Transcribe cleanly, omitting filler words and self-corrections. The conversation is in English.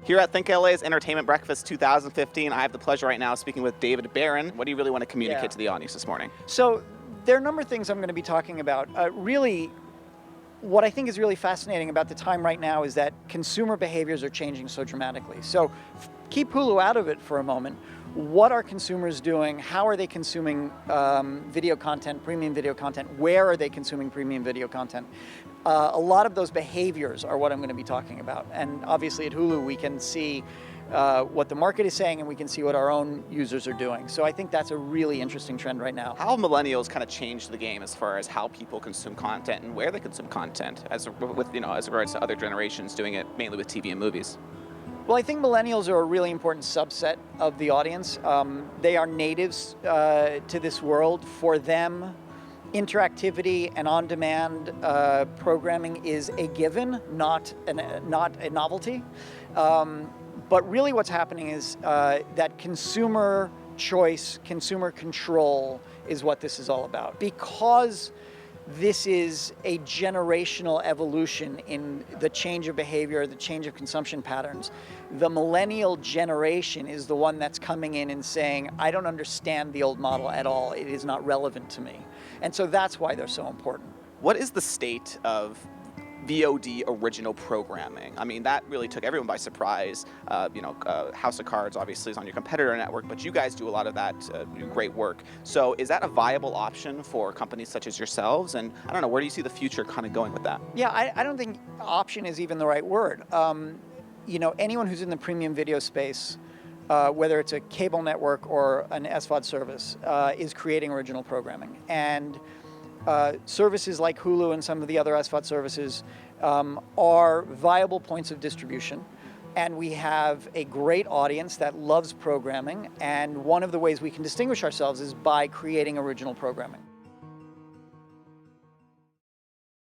Here at Think LA's Entertainment Breakfast 2015, I have the pleasure right now of speaking with David Barron. What do you really want to communicate to the audience this morning? So there are a number of things I'm going to be talking about. Really, what I think is really fascinating about the time right now is that consumer behaviors are changing so dramatically. So keep Hulu out of it for a moment. What are consumers doing? How are they consuming video content, premium video content? Where are they consuming premium video content? A lot of those behaviors are what I'm going to be talking about. And obviously at Hulu, we can see what the market is saying and we can see what our own users are doing. So I think that's a really interesting trend right now. How have millennials kind of changed the game as far as how people consume content and where they consume content as regards to other generations doing it mainly with TV and movies? Well, I think millennials are a really important subset of the audience. They are natives to this world. For them, interactivity and on-demand programming is a given, not a novelty. But really what's happening is that consumer choice, consumer control is what this is all about. Because this is a generational evolution in the change of behavior, the change of consumption patterns. The millennial generation is the one that's coming in and saying, I don't understand the old model at all. It is not relevant to me. And so that's why they're so important. What is the state of VOD original programming? I mean, that really took everyone by surprise. House of Cards obviously is on your competitor network, but you guys do a lot of that great work. So is that a viable option for companies such as yourselves? And I don't know, where do you see the future kind of going with that? Yeah, I don't think option is even the right word. Anyone who's in the premium video space, whether it's a cable network or an SVOD service, is creating original programming. And services like Hulu and some of the other SVOD services are viable points of distribution. And we have a great audience that loves programming. And one of the ways we can distinguish ourselves is by creating original programming.